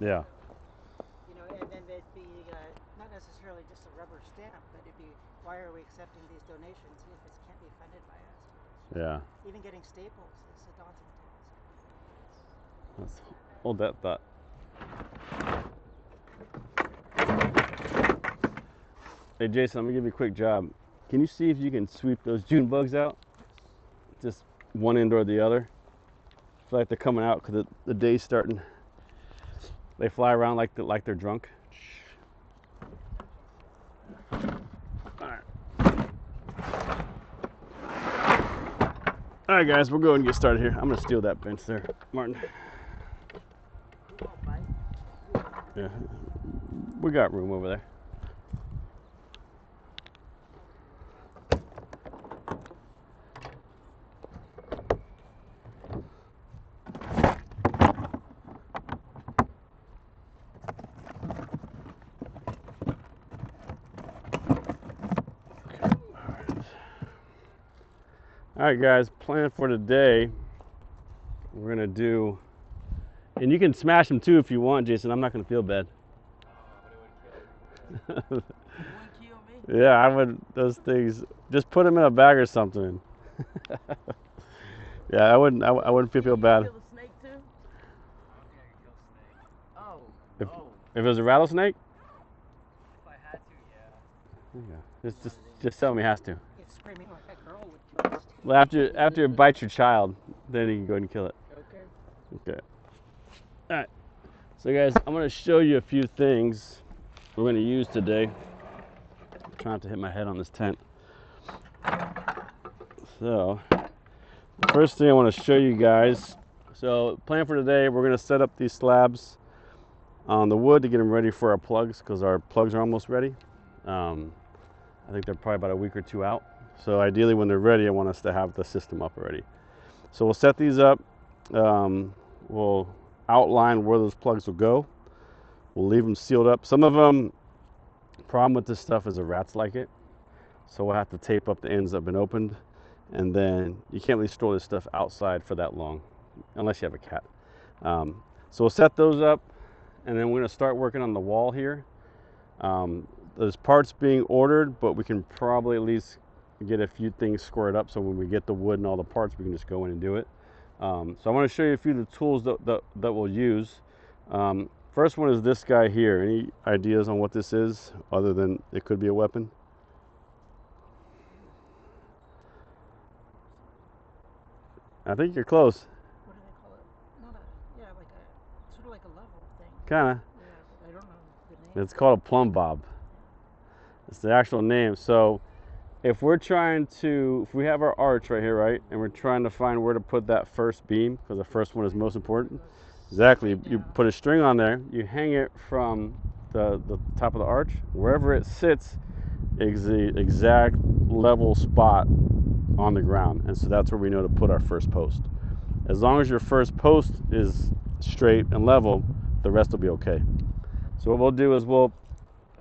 Yeah. You know, and then there'd be not necessarily just a rubber stamp, but it'd be, why are we accepting these donations if it can't be funded by us? Yeah. Even getting staples is a daunting task. Let's hold that thought. Hey Jason, I'm gonna give you a quick job. Can you see if you can sweep those June bugs out? Just one end or the other. I feel like they're coming out because the day's starting. They fly around like they're drunk. All right. All right, guys, we'll go and get started here. I'm gonna steal that bench there, Martin. Yeah, we got room over there. All right, guys, plan for today. We're gonna do, and you can smash them too if you want, Jason. I'm not gonna feel bad. You wouldn't kill me? Yeah, I would. Those things, just put them in a bag or something. Yeah, I wouldn't. I wouldn't feel bad. Kill a snake too? I don't think I could kill a snake. Oh. If, Oh. if it was a rattlesnake, If I had to, yeah. yeah, just tell me he has to. It's screaming like a girl would kill a snake. Well, after it bites your child, then you can go ahead and kill it. Okay. Okay. All right. So, guys, I'm gonna show you a few things we're gonna use today. I'm trying not to hit my head on this tent. So, the first thing I want to show you guys. So, plan for today, we're gonna set up these slabs on the wood to get them ready for our plugs because our plugs are almost ready. I think they're probably about a week or two out. So ideally when they're ready, I want us to have the system up already. So we'll set these up. We'll outline where those plugs will go. We'll leave them sealed up. Some of them, problem with this stuff is the rats like it. So we'll have to tape up the ends that have been opened. And then you can't really store this stuff outside for that long, unless you have a cat. So we'll set those up. And then we're gonna start working on the wall here. There's parts being ordered, but we can probably at least get a few things squared up so when we get the wood and all the parts, we can just go in and do it. So I want to show you a few of the tools that we'll use. First one is this guy here. Any ideas on what this is other than it could be a weapon? I think you're close. What do they call it? Not a, yeah, like a, sort of like a level thing. Kinda. Yeah, but I don't know the name. It's called a plumb bob. It's the actual name. So if we have our arch right here, right, and we're trying to find where to put that first beam, because the first one is most important. Exactly. You put a string on there, you hang it from the top of the arch. Wherever it sits is the exact level spot on the ground. And so that's where we know to put our first post. As long as your first post is straight and level, the rest will be okay. So what we'll do is we'll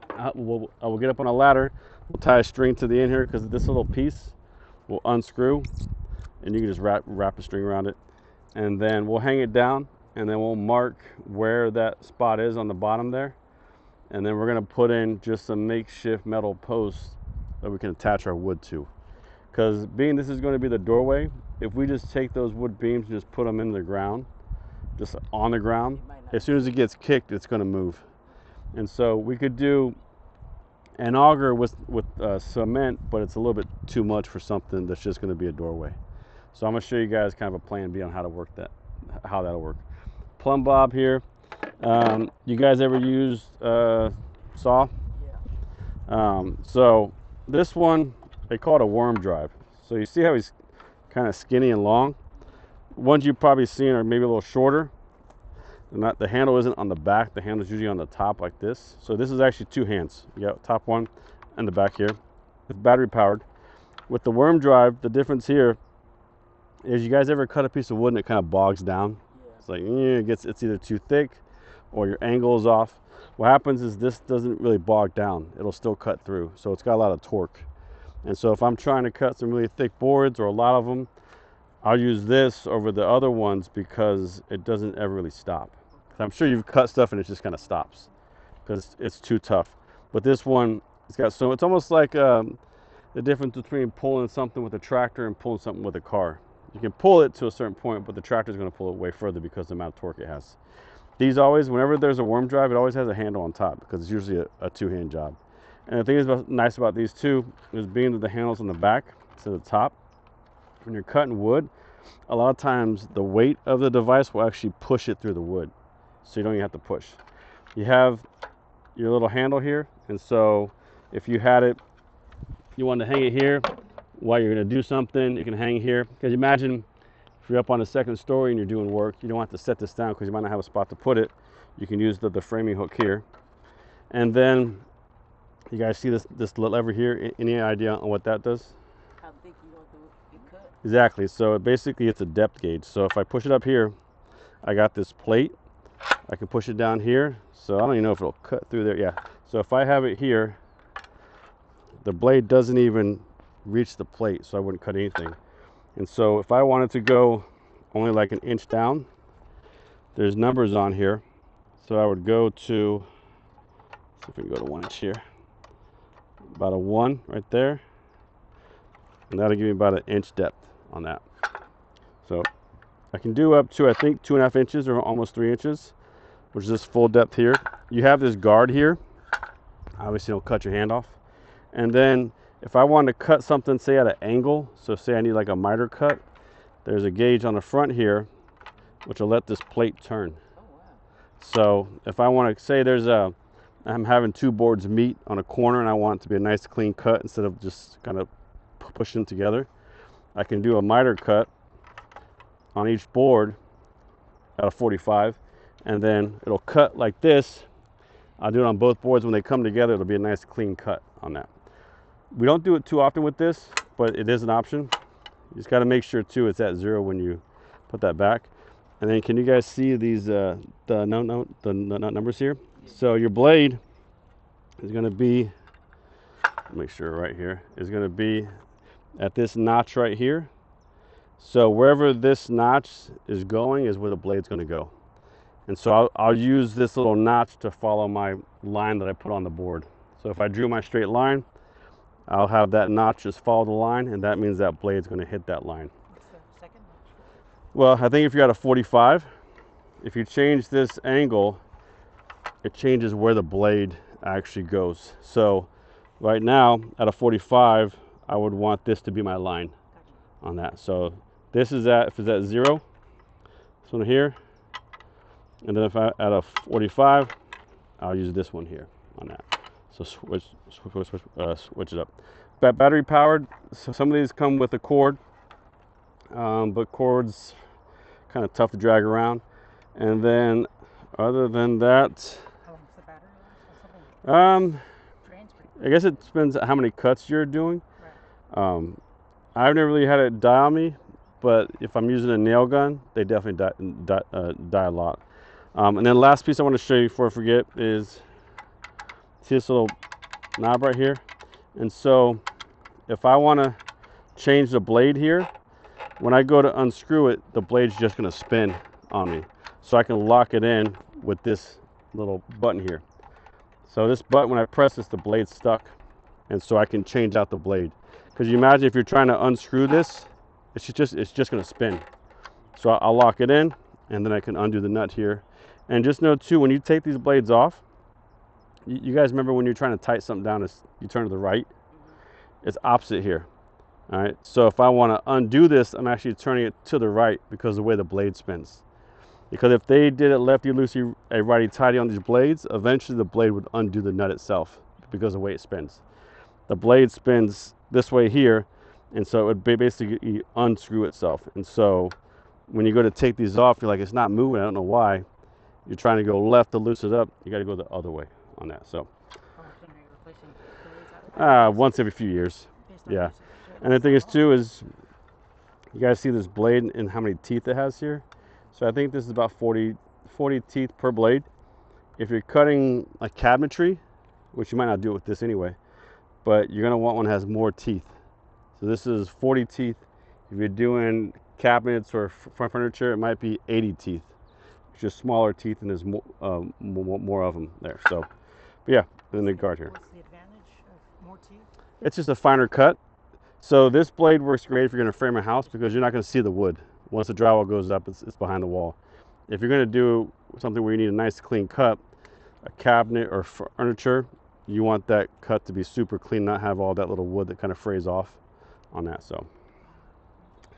get up on a ladder. We'll tie a string to the end here because this little piece will unscrew, and you can just wrap a string around it. And then we'll hang it down, and then we'll mark where that spot is on the bottom there. And then we're gonna put in just some makeshift metal posts that we can attach our wood to. Because being this is going to be the doorway, if we just take those wood beams and just put them in the ground, just on the ground, as soon as it gets kicked, it's going to move. And so we could do an auger with cement, but it's a little bit too much for something that's just going to be a doorway. So I'm going to show you guys kind of a plan B on how to work that, how that'll work. Plumb bob here. You guys ever use saw? Yeah. So this one, they call it a worm drive. So you see how he's kind of skinny and long? Ones you've probably seen are maybe a little shorter. The handle isn't on the back, the handle is usually on the top like this. So this is actually two hands. You got top one and the back here. It's battery powered. With the worm drive, the difference here is you guys ever cut a piece of wood and it kind of bogs down? Yeah. It's like it's either too thick or your angle is off. What happens is this doesn't really bog down. It'll still cut through. So it's got a lot of torque. And so if I'm trying to cut some really thick boards or a lot of them, I'll use this over the other ones because it doesn't ever really stop. I'm sure you've cut stuff and it just kind of stops because it's too tough. But this one, it's got so it's almost like the difference between pulling something with a tractor and pulling something with a car. You can pull it to a certain point, but the tractor is going to pull it way further because of the amount of torque it has. These always, whenever there's a worm drive, it always has a handle on top because it's usually a two-hand job. And the thing that's nice about these two is being that the handle's on the back to the top. When you're cutting wood, a lot of times the weight of the device will actually push it through the wood, so you don't even have to push. You have your little handle here, and so if you had it, you want to hang it here while you're going to do something, you can hang here. Because imagine if you're up on the second story and you're doing work, you don't have to set this down because you might not have a spot to put it. You can use the framing hook here. And then you guys see this lever here. Any idea on what that does? How big you want the cut? Exactly. So basically it's a depth gauge. So if I push it up here, I got this plate. I can push it down here. So I don't even know if it'll cut through there. Yeah. So if I have it here, the blade doesn't even reach the plate, so I wouldn't cut anything. And so if I wanted to go only like an inch down, there's numbers on here. So I would go to, see if we can go to 1 inch here. About a 1 right there. And that'll give me about an inch depth on that. So I can do up to, I think, 2.5 inches or almost 3 inches, which is this full depth here. You have this guard here. Obviously, don't cut your hand off. And then if I want to cut something, say at an angle, so say I need like a miter cut, there's a gauge on the front here, which will let this plate turn. Oh, wow. So if I want to say I'm having two boards meet on a corner and I want it to be a nice clean cut instead of just kind of pushing them together, I can do a miter cut on each board at a 45, and then it'll cut like this. I'll do it on both boards. When they come together, it'll be a nice clean cut on that. We don't do it too often with this, but it is an option. You just got to make sure too it's at 0 when you put that back. And then can you guys see these the numbers here? So your blade is going to be, make sure right here, is going to be at this notch right here. So wherever this notch is going is where the blade's going to go. And so I'll use this little notch to follow my line that I put on the board. So if I drew my straight line, I'll have that notch just follow the line, and that means that blade's going to hit that line. What's the second notch? Well, I think if you're at a 45, if you change this angle, it changes where the blade actually goes. So right now at a 45, I would want this to be my line on that. So this is if it's at 0, this one here, and then if I at a 45, I'll use this one here on that. So switch it up. Battery powered. So some of these come with a cord, but cords kind of tough to drag around. And then other than that, How long does the battery last on something? Drains pretty I guess it depends on how many cuts you're doing. Right. I've never really had it die on me, but if I'm using a nail gun, they definitely die a lot. And then the last piece I want to show you before I forget is, see this little knob right here? And so if I want to change the blade here, when I go to unscrew it, the blade's just going to spin on me. So I can lock it in with this little button here. So this button, when I press this, the blade's stuck. And so I can change out the blade. Because you imagine if you're trying to unscrew this, it's just going to spin. So I'll lock it in, and then I can undo the nut here. And just know too, when you take these blades off, you guys remember when you're trying to tighten something down, you turn to the right? It's opposite here. All right. So if I want to undo this, I'm actually turning it to the right because of the way the blade spins. Because if they did it lefty loosey, a righty tighty on these blades, eventually the blade would undo the nut itself because of the way it spins. The blade spins this way here, and so it would basically unscrew itself. And so when you go to take these off, you're like, it's not moving. I don't know why. You're trying to go left to loosen it up. You got to go the other way on that. So How often are you replacing blades out? once every few years. Based on Yeah. usage? And the thing is too is, you guys see this blade and how many teeth it has here? So I think this is about 40 teeth per blade. If you're cutting a cabinetry, which you might not do it with this anyway, but you're gonna want one that has more teeth. So this is 40 teeth. If you're doing cabinets or front furniture, it might be 80 teeth. just smaller teeth, and there's more of them there. So, but yeah, in the guard here. What's the advantage of more teeth? It's just a finer cut. So this blade works great if you're going to frame a house because you're not going to see the wood. Once the drywall goes up, it's behind the wall. If you're going to do something where you need a nice clean cut, a cabinet or furniture, you want that cut to be super clean, not have all that little wood that kind of frays off on that. So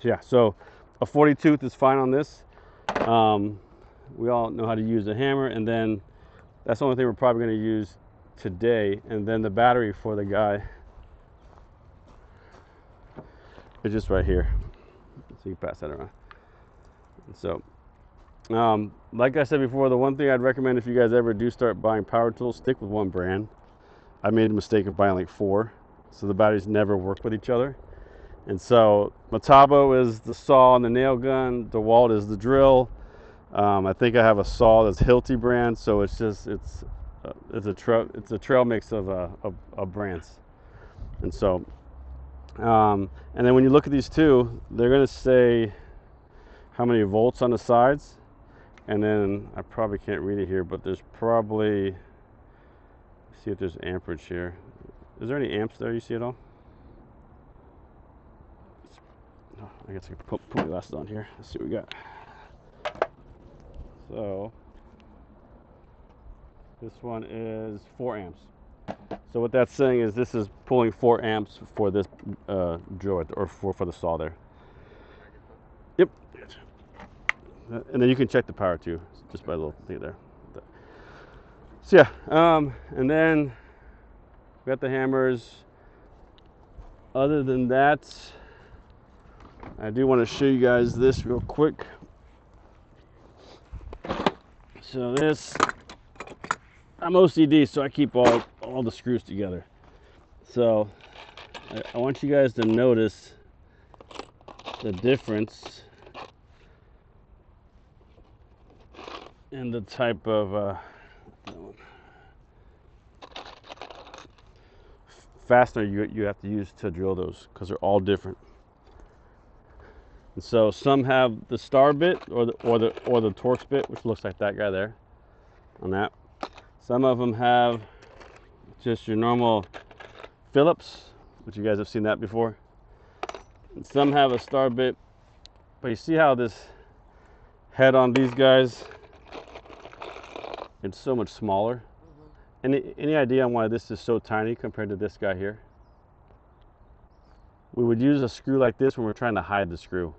yeah, so a 40 tooth is fine on this. We all know how to use a hammer, and then that's the only thing we're probably going to use today. And then the battery for the guy is just right here, so you can pass that around. And so like I said before, the one thing I'd recommend if you guys ever do start buying power tools, stick with one brand. I made a mistake of buying like 4, so the batteries never work with each other. And so Metabo is the saw and the nail gun, DeWalt is the drill. I think I have a saw that's Hilti brand, so it's a trail mix of brands. And so and then when you look at these two, they're going to say how many volts on the sides, and then I probably can't read it here, but there's probably, see if there's amperage here. Is there any amps there you see at all? Oh, I guess I can put my glasses on here. Let's see what we got. So this one is 4 amps. So what that's saying is this is pulling 4 amps for this drill, or for the saw there. Yep. And then you can check the power too, just by the little thing there. So yeah, and then we got the hammers. Other than that, I do want to show you guys this real quick. So this, I'm OCD, so I keep all the screws together. So I want you guys to notice the difference in the type of fastener you have to use to drill those, because they're all different. And so some have the star bit or the Torx bit, which looks like that guy there on that. Some of them have just your normal Phillips, which you guys have seen that before. And some have a star bit, but you see how this head on these guys, it's so much smaller. Any idea on why this is so tiny compared to this guy here? We would use a screw like this when we're trying to hide the screw.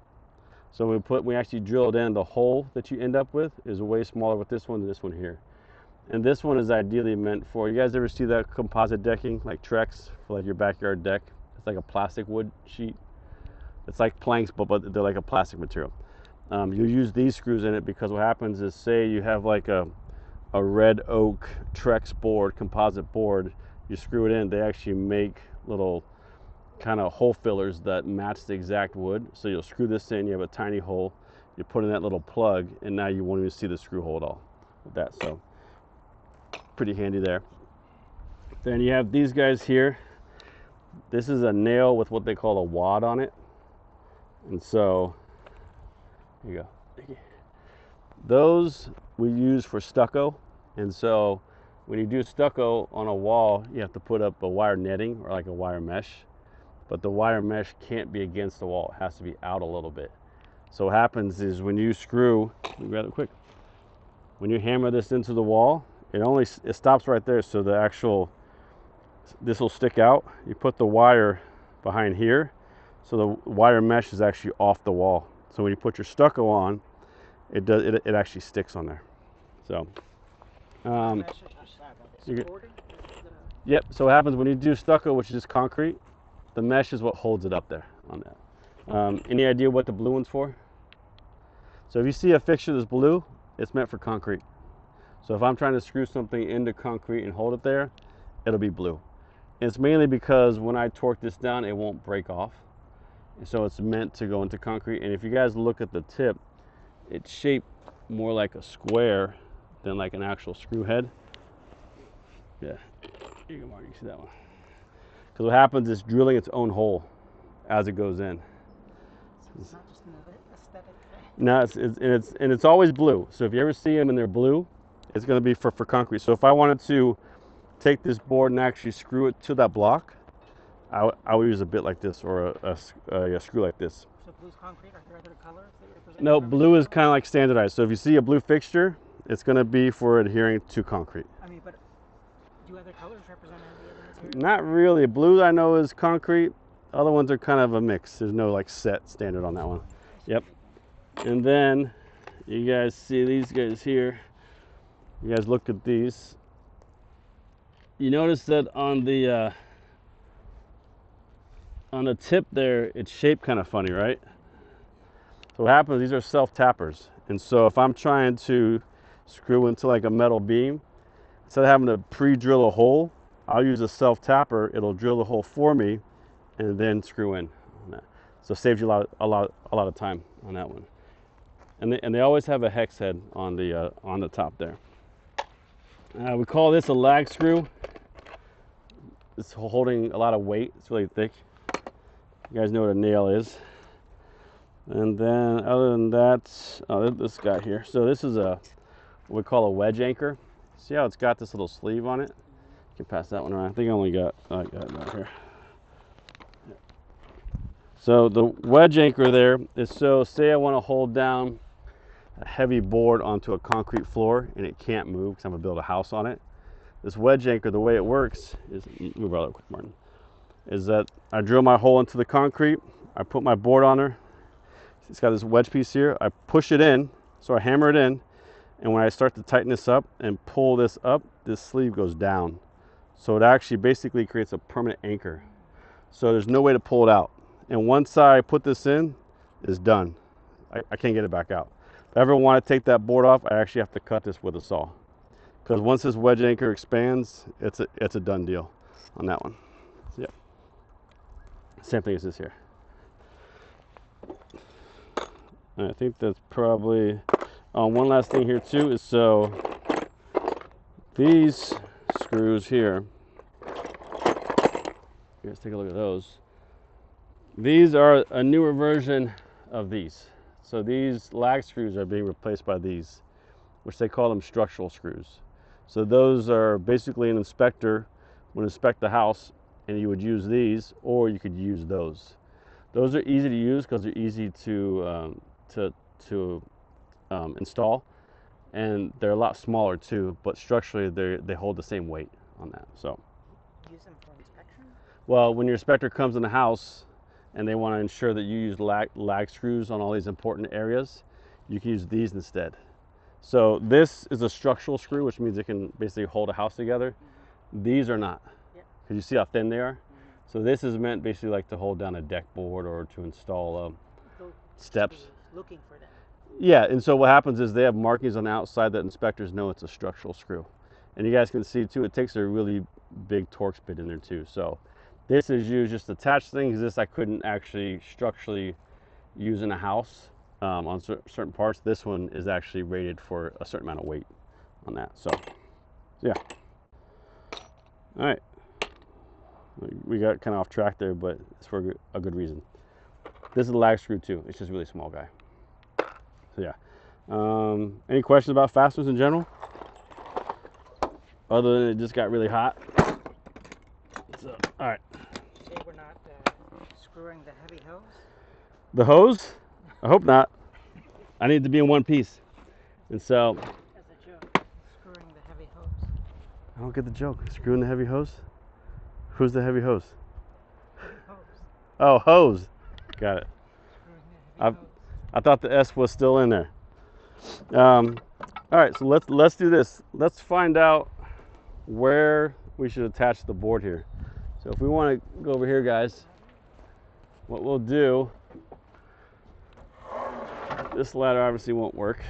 So we actually drill it in, the hole that you end up with is way smaller with this one than this one here. And this one is ideally meant for, you guys ever see that composite decking, like Trex, for like your backyard deck? It's like a plastic wood sheet. It's like planks, but they're like a plastic material. You use these screws in it because what happens is, say you have like a red oak Trex board, composite board, you screw it in, they actually make little kind of hole fillers that match the exact wood. So you'll screw this in, you have a tiny hole, you put in that little plug, and now you won't even see the screw hole at all with that. So pretty handy there. Then you have these guys here. This is a nail with what they call a wad on it. And so, there you go. Thank you. Those we use for stucco. And so when you do stucco on a wall, you have to put up a wire netting or like a wire mesh. But the wire mesh can't be against the wall. It has to be out a little bit. So what happens is when you screw, let me grab it quick. When you hammer this into the wall, it stops right there. So the actual, this will stick out. You put the wire behind here, so the wire mesh is actually off the wall. So when you put your stucco on, it actually sticks on there. So yep. So what happens when you do stucco, which is concrete, the mesh is what holds it up there on that. Any idea what the blue one's for? So if you see a fixture that's blue, it's meant for concrete. So if I'm trying to screw something into concrete and hold it there, it'll be blue. And it's mainly because when I torque this down, it won't break off. And so it's meant to go into concrete. And if you guys look at the tip, it's shaped more like a square than like an actual screw head. Yeah, here you go, Mark, you see that one. Because what happens is drilling its own hole as it goes in. So it's not just an aesthetic thing. No, it's always blue. So if you ever see them and they're blue, it's going to be for concrete. So if I wanted to take this board and actually screw it to that block, I would use a bit like this or a screw like this. So blue's concrete. Are there other colors that represent? No, blue is kind of like standardized. So if you see a blue fixture, it's going to be for adhering to concrete. I mean, but do other colors represent any other material? Not really. Blue I know is concrete. Other ones are kind of a mix. There's no like set standard on that one. Yep. And then you guys see these guys here. You guys look at these. You notice that on the tip there, it's shaped kind of funny, right? So what happens, these are self-tappers. And so if I'm trying to screw into like a metal beam, instead of having to pre-drill a hole, I'll use a self-tapper. It'll drill the hole for me and then screw in on that. So it saves you a lot of time on that one. And they always have a hex head on the top there. We call this a lag screw. It's holding a lot of weight. It's really thick. You guys know what a nail is. And then other than that, this guy here. So this is what we call a wedge anchor. See how it's got this little sleeve on it? You can pass that one around. I think I only got it right here. So the wedge anchor there is so say I want to hold down a heavy board onto a concrete floor and it can't move because I'm gonna build a house on it. This wedge anchor, the way it works is, move out real quick, Martin, is that I drill my hole into the concrete, I put my board on there, it's got this wedge piece here, I push it in, so I hammer it in, and when I start to tighten this up and pull this up, this sleeve goes down. So it actually basically creates a permanent anchor. So there's no way to pull it out. And once I put this in, it's done. I can't get it back out. If I ever want to take that board off, I actually have to cut this with a saw. Because once this wedge anchor expands, it's a done deal on that one. Yeah. Same thing as this here. And I think that's probably one last thing here too is so these screws here. You guys take a look at those. These are a newer version of these. So these lag screws are being replaced by these, which they call them structural screws. So those are basically an inspector would inspect the house and you would use these or you could use those. Those are easy to use because they're easy to install, and they're a lot smaller too, but structurally they hold the same weight on that. So Use them for inspection? well, when your inspector comes in the house and they want to ensure that you use lag screws on all these important areas, you can use these instead. So this is a structural screw, which means it can basically hold a house together. Mm-hmm. These are not, because you see how thin they are. Mm-hmm. So this is meant basically like to hold down a deck board or to install steps. Looking for that. Yeah, and so what happens is they have markings on the outside that inspectors know it's a structural screw. And you guys can see too, it takes a really big Torx bit in there too. So this is used just to attach things. This I couldn't actually structurally use in a house on certain parts. This one is actually rated for a certain amount of weight on that. So yeah. All right. We got kind of off track there, but it's for a good reason. This is a lag screw too. It's just a really small guy. So yeah. Any questions about fasteners in general? Other than it just got really hot. So, all right. Say we're not screwing the heavy hose? The hose? I hope not. I need to be in one piece. And so... As a joke, screwing the heavy hose. I don't get the joke. Screwing the heavy hose? Who's the heavy hose? Hose. Oh, hose. Got it. Screwing the heavy hose. I thought the S was still in there. All right, so let's do this. Let's find out where we should attach the board here. So if we want to go over here, guys, what we'll do, this ladder obviously won't work.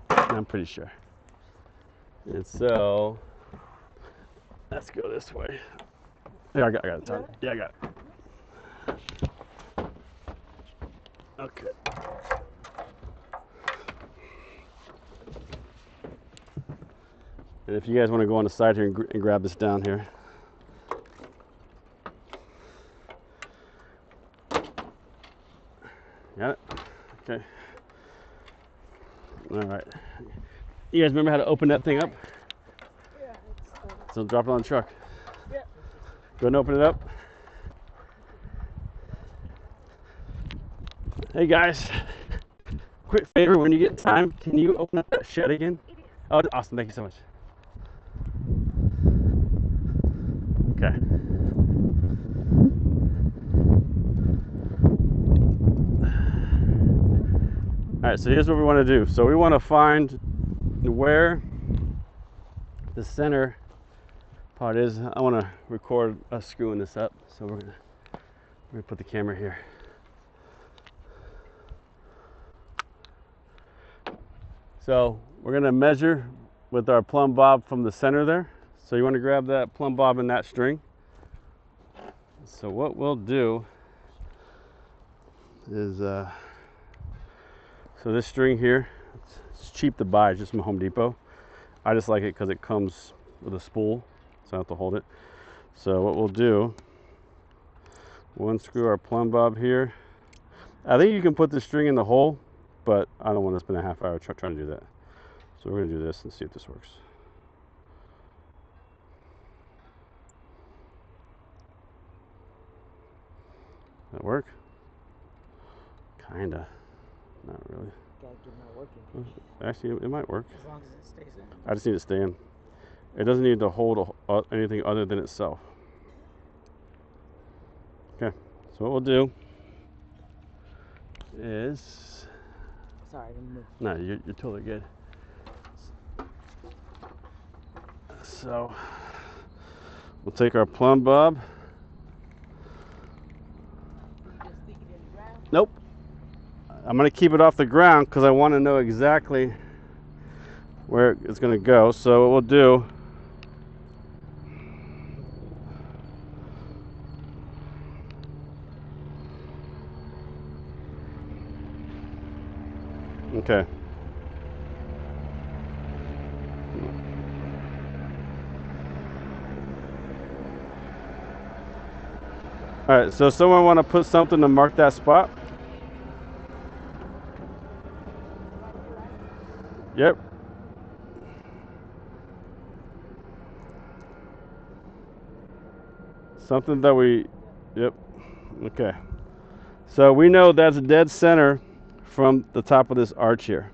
I'm pretty sure. And so let's go this way. Yeah, I got it. Yeah, I got it. Okay. And if you guys want to go on the side here and grab this down here. Okay. All right. You guys remember how to open that thing up? Yeah, So drop it on the truck. yeah. Go and open it up. Hey guys, quick favor, when you get time, can you open up that shed again? Oh, awesome, thank you so much. Okay. All right, so here's what we want to do. So we want to find where the center part is. I want to record us screwing this up, so we're gonna put the camera here. So we're gonna measure with our plumb bob from the center there. So you want to grab that plumb bob and that string. So what we'll do is, so this string here, it's cheap to buy, just from Home Depot. I just like it because it comes with a spool, so I don't have to hold it. So what we'll do, we'll unscrew our plumb bob here. I think you can put the string in the hole, but I don't want to spend a half hour trying to do that. So we're going to do this and see if this works. That work? Kinda. Not really. Gotta get not working. Actually, it might work. As long as it stays in. I just need to stay in. It doesn't need to hold anything other than itself. Okay, so what we'll do is... Sorry, I didn't move. No, you're totally good. So, we'll take our plumb bob. You just stick it in the ground? Nope. I'm going to keep it off the ground because I want to know exactly where it's going to go. So what we'll do, okay. All right, so someone want to put something to mark that spot? Yep. Something that we, yep. Okay. So we know that's dead center from the top of this arch here.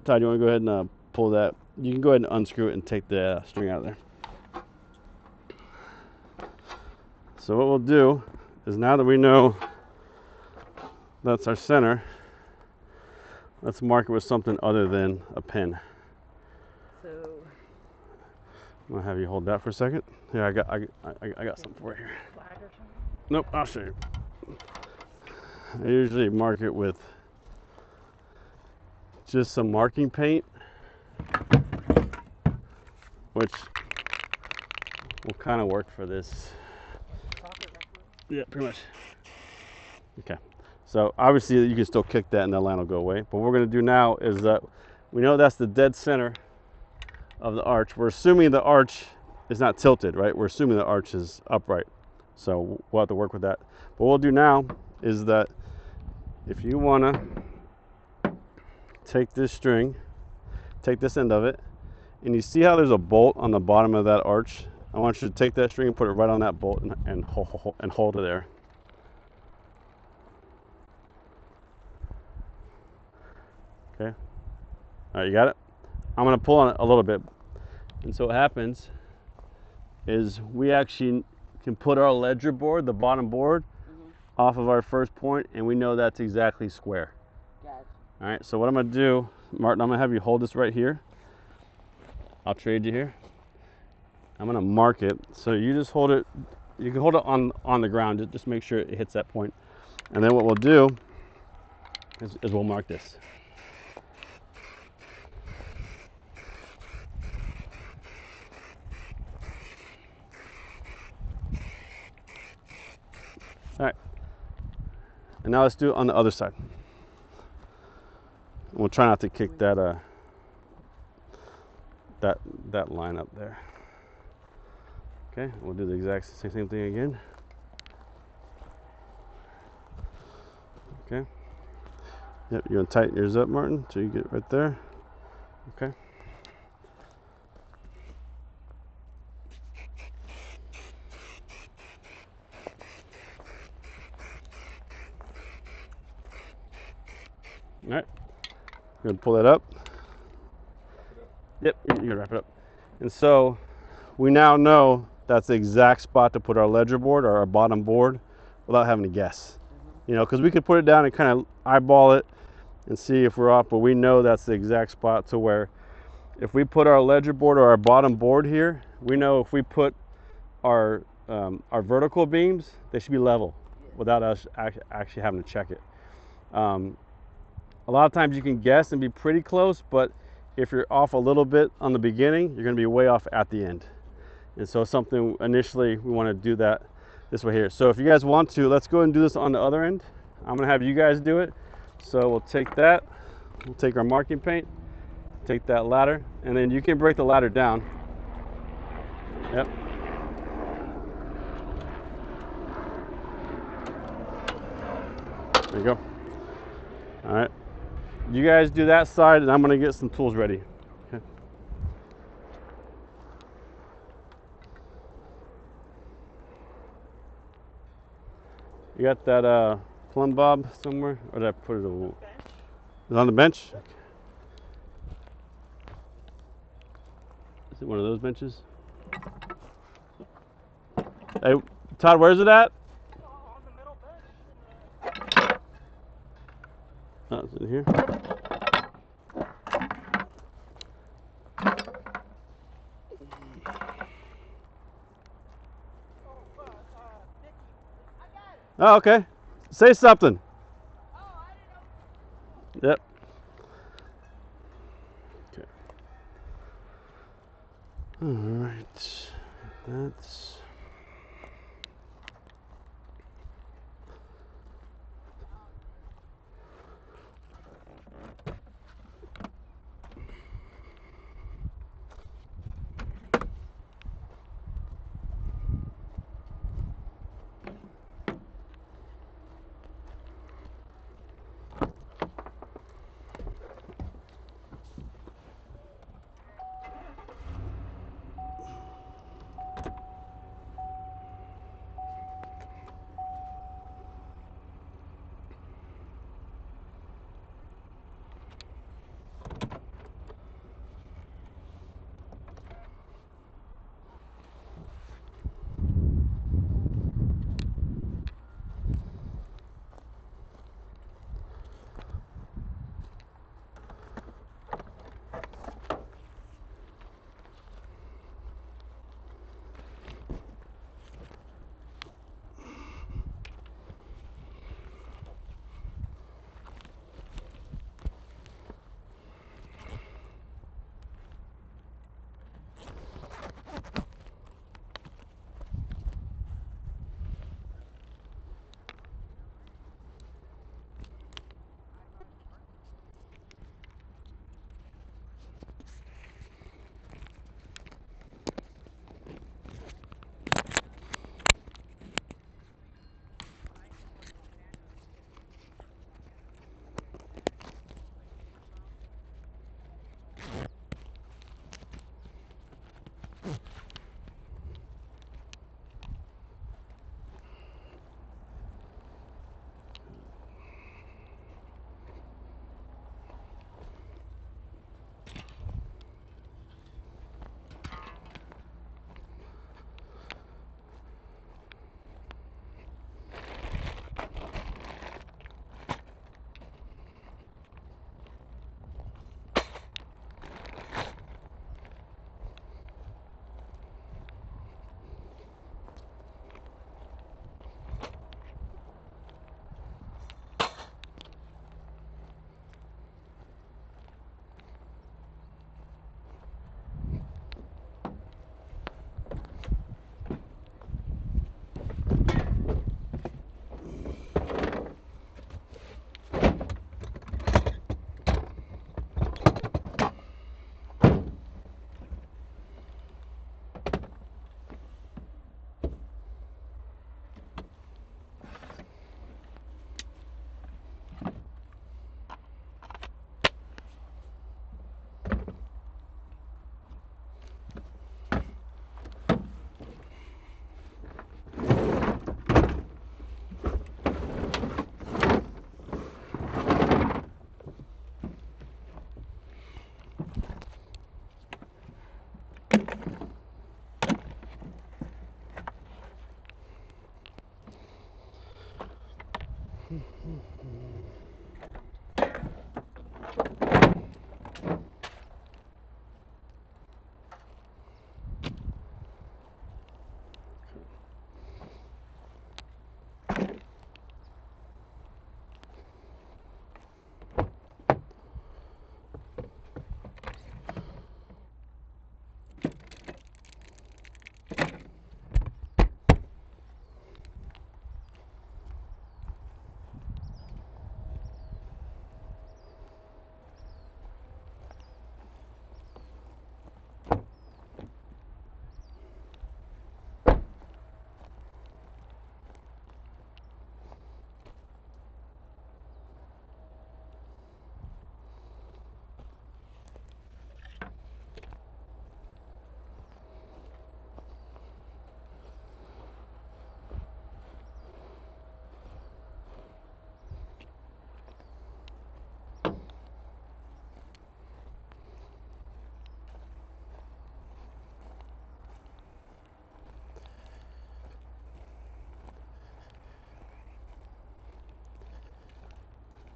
Todd, you want to go ahead and pull that? You can go ahead and unscrew it and take the string out of there. So what we'll do is, now that we know that's our center, let's mark it with something other than a pen. So I'm gonna have you hold that for a second. Here, I got something for you here. flag or something? Nope, I'll show you. I usually mark it with just some marking paint, which will kind of work for this. Yeah, pretty much. Okay, so obviously you can still kick that and that line will go away. But what we're going to do now is that we know that's the dead center of the arch. We're assuming the arch is not tilted, right? We're assuming the arch is upright. So we'll have to work with that. But what we'll do now is that if you want to take this string, take this end of it, and you see how there's a bolt on the bottom of that arch? I want you to take that string and put it right on that bolt and hold it there. Okay. All right, you got it? I'm going to pull on it a little bit. And so what happens is we actually can put our ledger board, the bottom board, off of our first point, and we know that's exactly square. Gotcha. All right, so what I'm going to do, Martin, I'm going to have you hold this right here. I'll trade you here. I'm going to mark it. So you just hold it. You can hold it on the ground. Just make sure it hits that point. And then what we'll do is we'll mark this. All right. And now let's do it on the other side. We'll try not to kick that that line up there. Okay, we'll do the exact same thing again. Okay. Yep, you're gonna tighten yours up, Martin, so you get it right there. Okay. All right. You're gonna pull that up. Yep, you're gonna wrap it up. And so we now know that's the exact spot to put our ledger board or our bottom board without having to guess. You know, because we could put it down and kind of eyeball it and see if we're off, but we know that's the exact spot to where if we put our ledger board or our bottom board here, we know if we put our vertical beams, they should be level without us actually having to check it. A lot of times you can guess and be pretty close, but if you're off a little bit on the beginning, you're going to be way off at the end. And so something initially we want to do that this way here. So if you guys want to, let's go and do this on the other end. I'm going to have you guys do it. So we'll take that, we'll take our marking paint, take that ladder, and then you can break the ladder down. Yep. There you go. All right. You guys do that side, and I'm going to get some tools ready. Okay. You got that plumb bob somewhere? Or did I put it on? Is it on the bench? Okay. Is it one of those benches? Hey, Todd, where's it at? On the middle bench. Oh, it's in here. Oh, okay. Say something. Oh, I didn't know. Yep. Okay. All right. That's.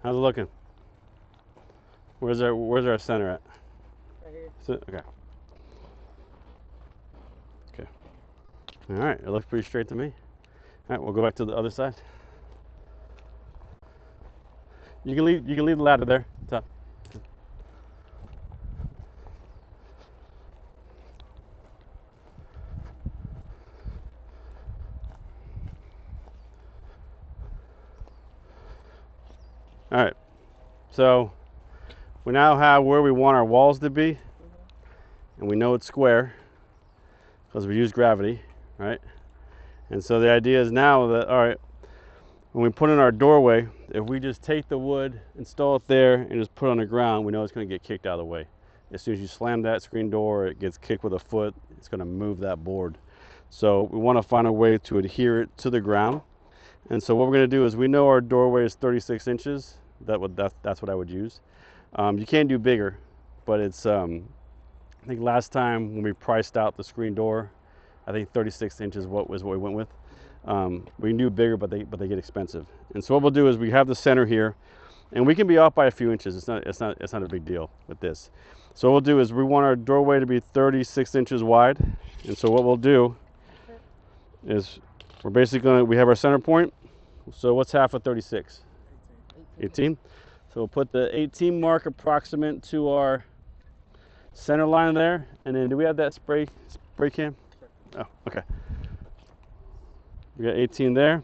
How's it looking? Where's our center at? Right here. Okay. Okay. All right. It looks pretty straight to me. All right. We'll go back to the other side. You can leave the ladder there. Top. All right. So we now have where we want our walls to be, and we know it's square because we use gravity, right? And so the idea is now that, all right, when we put in our doorway, if we just take the wood, install it there, and just put it on the ground, we know it's going to get kicked out of the way. As soon as you slam that screen door, it gets kicked with a foot, it's going to move that board. So we want to find a way to adhere it to the ground. And so what we're going to do is, we know our doorway is 36 inches. That's what I would use. You can do bigger, but it's, I think last time when we priced out the screen door, I think 36 inches was what we went with. We can do bigger, but they get expensive. And so what we'll do is, we have the center here, and we can be off by a few inches. It's not a big deal with this. So what we'll do is, we want our doorway to be 36 inches wide. And so what we'll do is, we're basically we have our center point. So what's half of 36? 18. So we'll put the 18 mark approximate to our center line there. And then, do we have that spray can? Oh, okay. We got 18 there.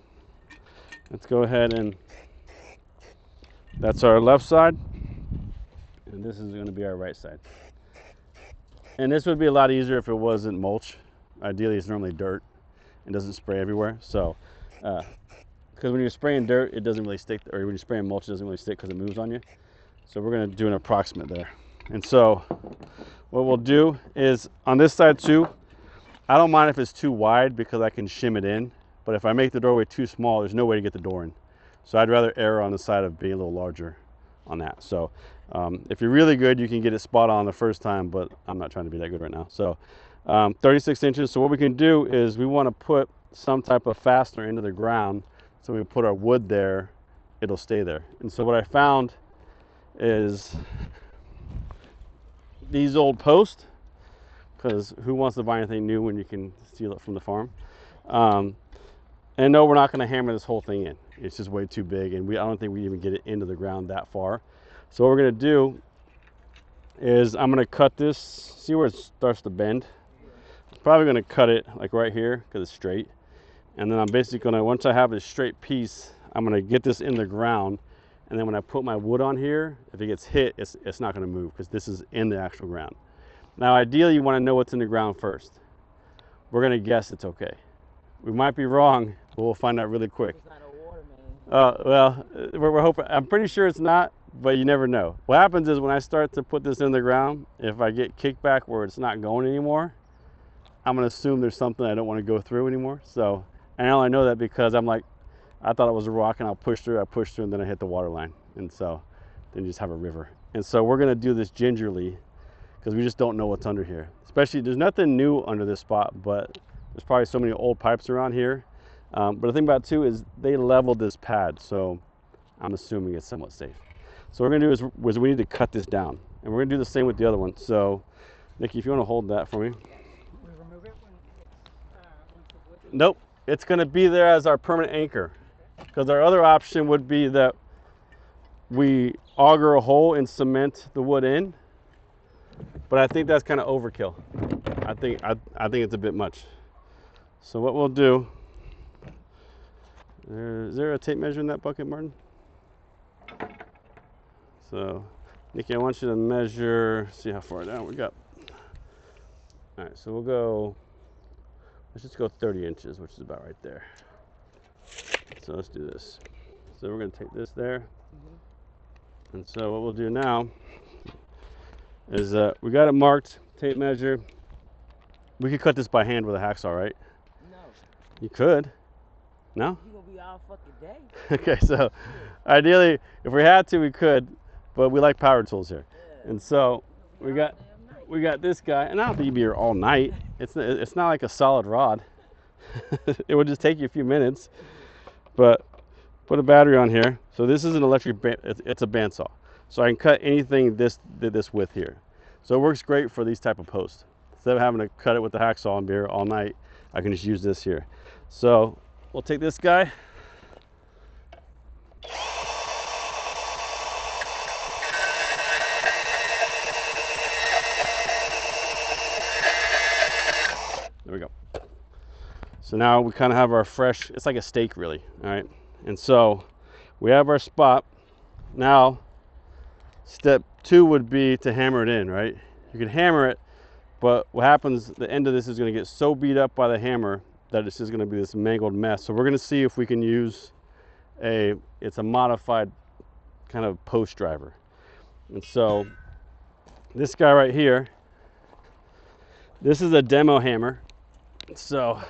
Let's go ahead, and that's our left side. And this is going to be our right side. And this would be a lot easier if it wasn't mulch. Ideally, it's normally dirt and doesn't spray everywhere. So, because when you're spraying dirt, it doesn't really stick, or when you're spraying mulch, it doesn't really stick because it moves on you. So we're going to do an approximate there. And so what we'll do is, on this side too, I don't mind if it's too wide because I can shim it in. But if I make the doorway too small, there's no way to get the door in. So I'd rather err on the side of being a little larger on that. So if you're really good, you can get it spot on the first time, but I'm not trying to be that good right now. So 36 inches. So what we can do is, we want to put some type of fastener into the ground. So we put our wood there, it'll stay there. And so what I found is these old posts, because who wants to buy anything new when you can steal it from the farm? And no, we're not going to hammer this whole thing in. It's just way too big, and I don't think we even get it into the ground that far. So what we're going to do is, I'm going to cut this. See where it starts to bend? I'm probably going to cut it like right here because it's straight. And then I'm basically going to, once I have a straight piece, I'm going to get this in the ground. And then when I put my wood on here, if it gets hit, it's not going to move because this is in the actual ground. Now, ideally, you want to know what's in the ground first. We're going to guess it's okay. We might be wrong, but we'll find out really quick. It's not a water main. Well, we're hoping. I'm pretty sure it's not, but you never know. What happens is, when I start to put this in the ground, if I get kickback where it's not going anymore, I'm going to assume there's something I don't want to go through anymore. So, and I only know that because I'm like, I thought it was a rock, and I pushed through, and then I hit the water line. And so then you just have a river. And so we're going to do this gingerly because we just don't know what's under here. Especially, there's nothing new under this spot, but there's probably so many old pipes around here. But the thing about it too is, they leveled this pad, so I'm assuming it's somewhat safe. So what we're going to do is we need to cut this down. And we're going to do the same with the other one. So, Nikki, if you want to hold that for me. We remove it when once the wood. Nope, it's going to be there as our permanent anchor. Because our other option would be that we auger a hole and cement the wood in. But I think that's kind of overkill. I think it's a bit much. So what we'll do, is there a tape measure in that bucket, Martin? So, Nikki, I want you to measure, see how far down we got. All right, so let's just go 30 inches, which is about right there. So let's do this. So we're going to take this there. And so what we'll do now is we got it marked, tape measure. We could cut this by hand with a hacksaw, right? No. You could. No? You gonna be all fucking day. Okay, so ideally, if we had to, we could, but we like power tools here. Yeah. And so we got this guy, and I don't think you'd be here all night. It's not like a solid rod. It would just take you a few minutes. But put a battery on here. So this is an electric band, it's a bandsaw. So I can cut anything this width here. So it works great for these type of posts. Instead of having to cut it with the hacksaw and be here all night, I can just use this here. So we'll take this guy. There we go. So now we kind of have our fresh, it's like a steak really, all right? And so we have our spot. Now, step 2 would be to hammer it in, right? You can hammer it, but what happens, the end of this is gonna get so beat up by the hammer that it's just gonna be this mangled mess. So we're gonna see if we can use it's a modified kind of post driver. And so this guy right here, this is a demo hammer. So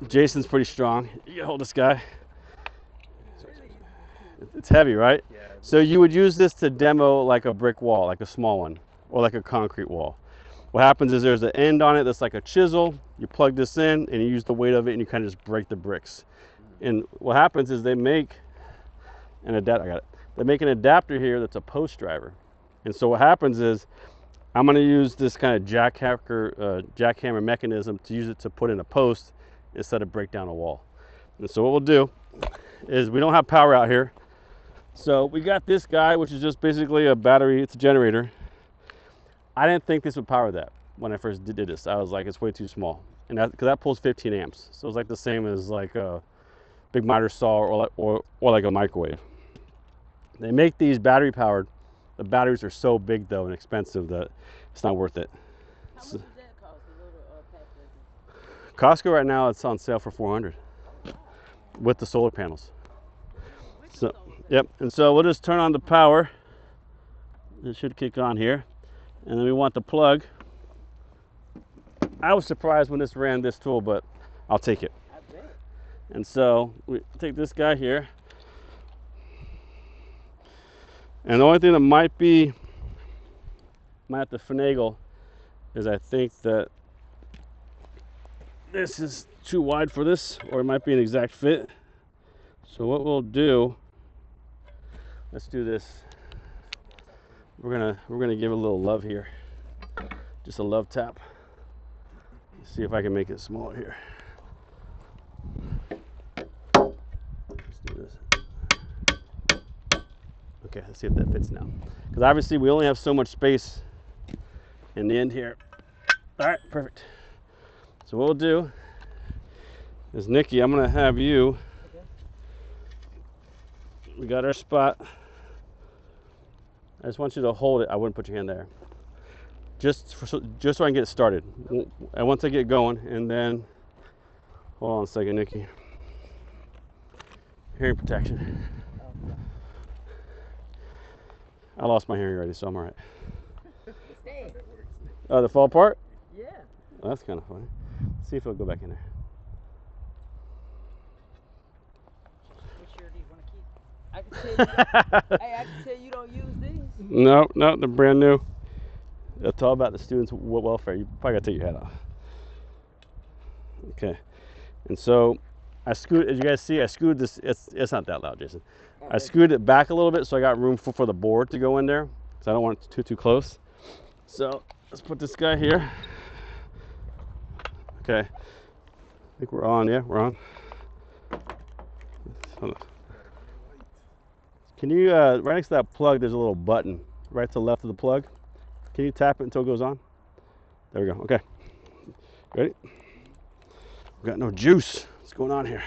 Jason's pretty strong. You hold this guy. It's heavy, right? Yeah. So you would use this to demo like a brick wall, like a small one, or like a concrete wall. What happens is there's an end on it that's like a chisel. You plug this in and you use the weight of it and you kind of just break the bricks. And what happens is they make an adapter. They make an adapter here that's a post driver. And so what happens is I'm going to use this kind of jackhammer mechanism to use it to put in a post instead of break down a wall. And so what we'll do is we don't have power out here. So we got this guy, which is just basically a battery. It's a generator. I didn't think this would power that when I first did this. I was like, it's way too small. And because that pulls 15 amps. So it's like the same as like a big miter saw or like a microwave. They make these battery powered. The batteries are so big though and expensive that it's not worth it. How much does that cost? A little pack Costco right now, it's on sale for $400 with the solar panels. So, yep. And so we'll just turn on the power. It should kick on here, and then we want the plug. I was surprised when this ran this tool, but I'll take it. I bet. And so we take this guy here. And the only thing that might have to finagle is I think that this is too wide for this, or it might be an exact fit. So what we'll do, let's do this. We're gonna give it a little love here. Just a love tap. See if I can make it smaller here. Let's do this. Okay, let's see if that fits now. Because obviously we only have so much space in the end here. All right, perfect. So what we'll do is, Nikki, I'm gonna have you. We got our spot. I just want you to hold it. I wouldn't put your hand there. Just so I can get it started. And once I get going, and then, hold on a second, Nikki. Hearing protection. I lost my hearing already, so I'm all right. Oh, the fall apart? Yeah. Oh, that's kind of funny. Let's see if it'll go back in there. Which year do you want to keep? I can tell you. Hey, I can tell you don't use these. No, they're brand new. It's all about the students' welfare. You probably gotta take your hat off. Okay, and so I screwed. As you guys see, I screwed this. It's not that loud, Jason. I screwed it back a little bit so I got room for the board to go in there, because I don't want it too close. So let's put this guy here. Okay, I think we're on. Yeah, we're on. Hold on. Can you right next to that plug? There's a little button right to the left of the plug. Can you tap it until it goes on? There we go. Okay. Ready? We got no juice. What's going on here?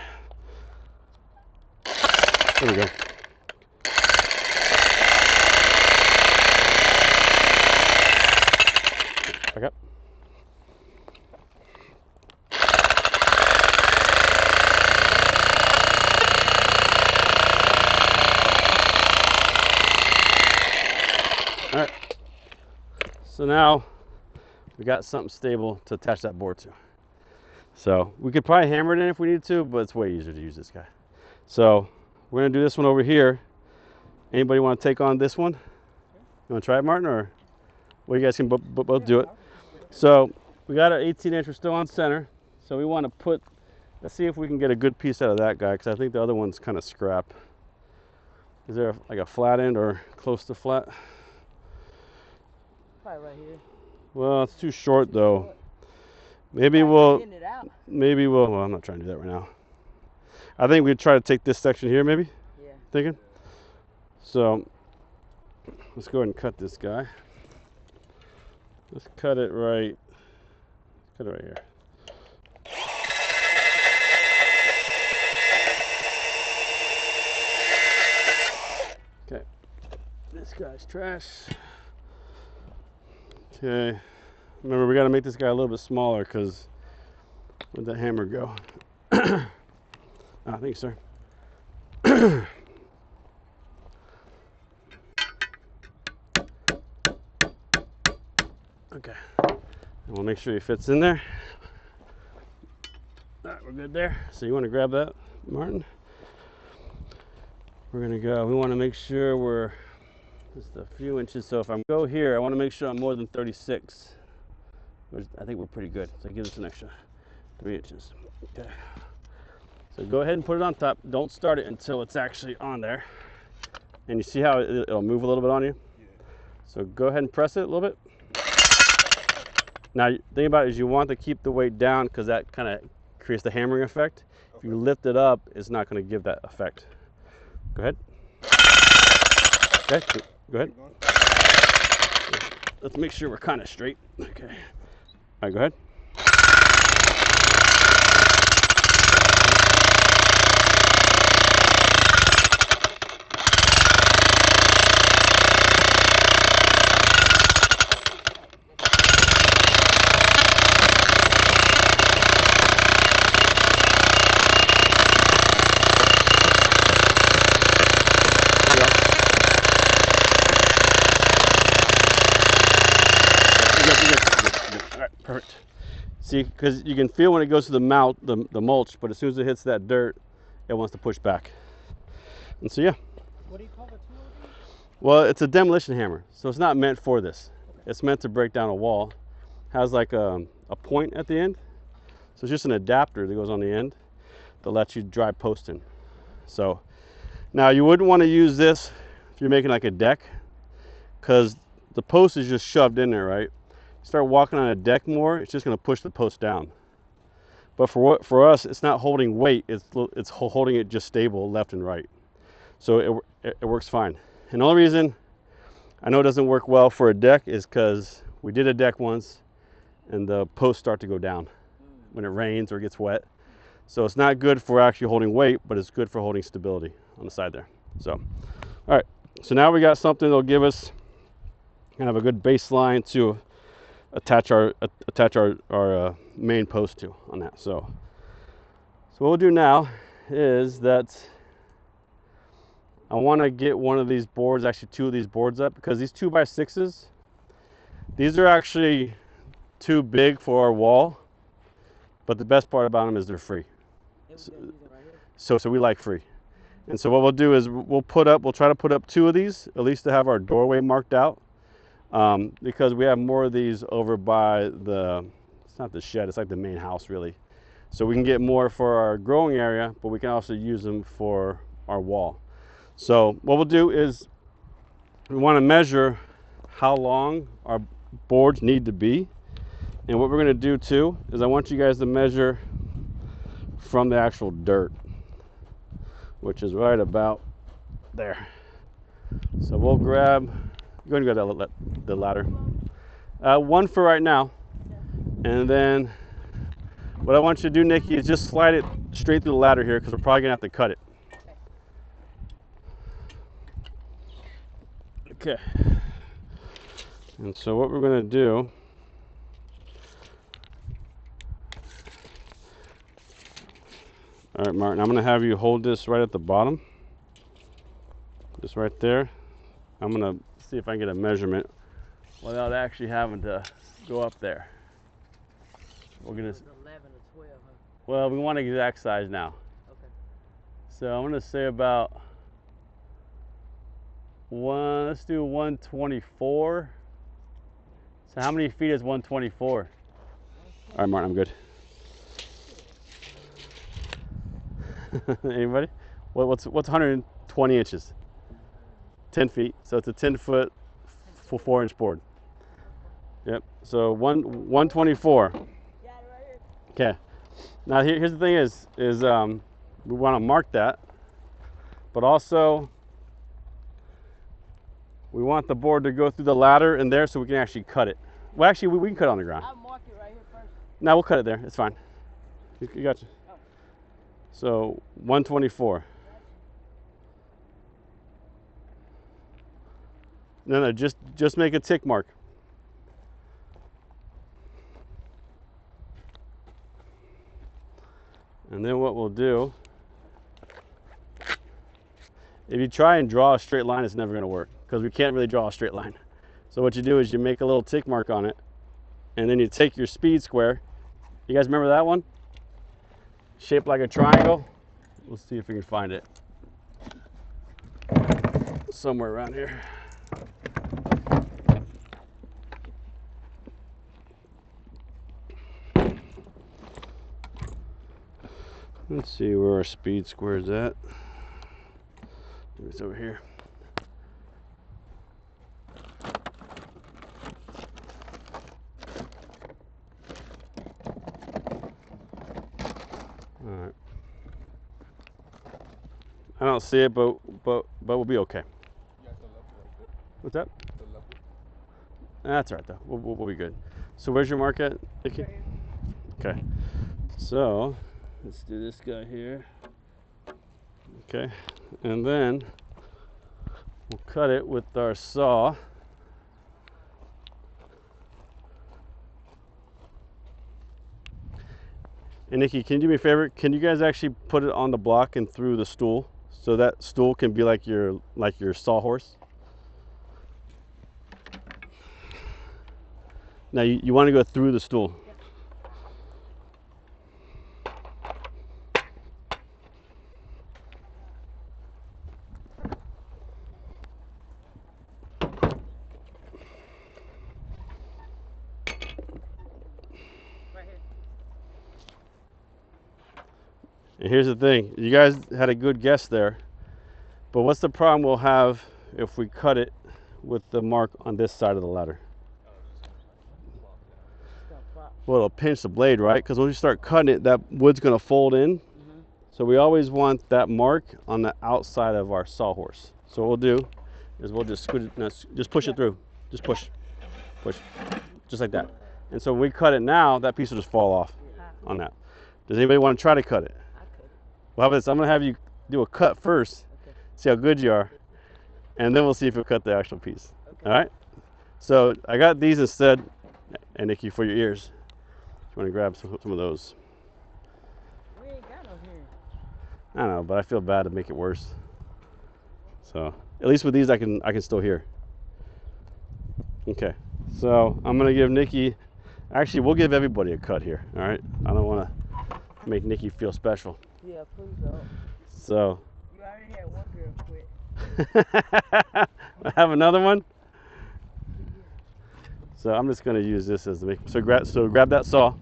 There we go. Back up. All right. So now we got something stable to attach that board to. So we could probably hammer it in if we need to, but it's way easier to use this guy. So we're gonna do this one over here. Anybody want to take on this one? You want to try it, Martin, or well, you guys can both do it. So we got our 18-inch. We're still on center. So we want to put Let's see if we can get a good piece out of that guy, because I think the other one's kind of scrap. Is there like a flat end or close to flat? Probably right here. Well, it's too short though. Short. Maybe Try we'll, getting it out. well, I'm not trying to do that right now. I think we'd try to take this section here, maybe, Yeah. thinking. So, let's go ahead and cut this guy. Let's cut it right here. Okay, this guy's trash. Okay, remember we got to make this guy a little bit smaller, because where'd the hammer go? Thanks, sir. Okay, and we'll make sure he fits in there. All right, we're good there. So you want to grab that, Martin? We're gonna go. We want to make sure we're just a few inches. So if I go here, I want to make sure I'm more than 36. Which I think we're pretty good. So give us an extra 3 inches. Okay. So go ahead and put it on top. Don't start it until it's actually on there. And you see how it'll move a little bit on you? Yeah. So go ahead and press it a little bit. Now, the thing about it is you want to keep the weight down, because that kind of creates the hammering effect. Okay. If you lift it up, it's not going to give that effect. Go ahead. Okay, go ahead. Let's make sure we're kind of straight. Okay. All right, go ahead. Perfect. See, because you can feel when it goes to the mouth, the mulch, but as soon as it hits that dirt, it wants to push back. And so, yeah. What do you call the tool again? Well, it's a demolition hammer, so it's not meant for this. It's meant to break down a wall. Has like a point at the end, so it's just an adapter that goes on the end that lets you drive posts in. So now you wouldn't want to use this if you're making like a deck, because the post is just shoved in there, right? Start walking on a deck more, it's just going to push the post down. But for us, it's not holding weight, it's holding it just stable left and right. So it works fine. And the only reason I know it doesn't work well for a deck is because we did a deck once and the posts start to go down when it rains or gets wet. So it's not good for actually holding weight, but it's good for holding stability on the side there. So, all right, so now we got something that'll give us kind of a good baseline to attach our main post to on that. So what we'll do now is that I want to get one of these boards, actually two of these boards up, because these 2x6s, these are actually too big for our wall, but the best part about them is they're free. So we like free. And so what we'll do is we'll try to put up two of these, at least to have our doorway marked out. Because we have more of these over by it's not the shed, it's like the main house really. So we can get more for our growing area, but we can also use them for our wall. So what we'll do is we want to measure how long our boards need to be. And what we're going to do too is I want you guys to measure from the actual dirt, which is right about there. So we'll grab, go ahead and grab the ladder. One for right now. And then what I want you to do, Nikki, is just slide it straight through the ladder here, because we're probably going to have to cut it. Okay. And so what we're going to do, all right, Martin, I'm going to have you hold this right at the bottom. Just right there. I'm going to see if I can get a measurement without actually having to go up there. We're going to 11 or 12, huh? Well, we want an exact size now. Okay. So I'm going to say about let's do 124. So how many feet is 124? All right, Martin, I'm good. Anybody? What's 120 inches? 10 feet. So it's a 10-foot 4-inch board. Yep. So 124. Got it right Okay. here. Now here's the thing is we want to mark that, but also we want the board to go through the ladder in there so we can actually cut it. Well, actually we can cut it on the ground. I'll mark it right here first. No, we'll cut it there. It's fine. You got you. Oh. So 124. No, just make a tick mark. And then what we'll do, if you try and draw a straight line, it's never going to work because we can't really draw a straight line. So what you do is you make a little tick mark on it, and then you take your speed square. You guys remember that one? Shaped like a triangle. Let's see if we can find it somewhere around here. Let's see where our speed square is at. It's over here. All right. I don't see it, but we'll be okay. What's that? That's all right though. We'll be good. So where's your mark at, Nikki? Okay. So let's do this guy here. Okay. And then we'll cut it with our saw. And Nikki, can you do me a favor? Can you guys actually put it on the block and through the stool so that stool can be like your sawhorse? Now you want to go through the stool. Right here. And here's the thing, you guys had a good guess there, but what's the problem we'll have if we cut it with the mark on this side of the ladder? Well, it'll pinch the blade, right? Because once you start cutting it, that wood's going to fold in. So we always want that mark on the outside of our sawhorse. So what we'll do is we'll just squeeze it, no, just push it through. Just push, just like that. And so when we cut it now, that piece will just fall off on that. Does anybody want to try to cut it? I could. Well, how about this? I'm going to have you do a cut first, see how good you are, and then we'll see if you'll cut the actual piece. All right? So I got these instead, and Nikki, for your ears. If you want to grab some of those. We ain't got no here. I don't know, but I feel bad to make it worse. So at least with these, I can still hear. Okay, so I'm gonna give Nikki. Actually, we'll give everybody a cut here. All right. I don't want to make Nikki feel special. Yeah, please don't. So. You already had one girl quit. I have another one. So I'm just gonna use this as the make. So grab that saw.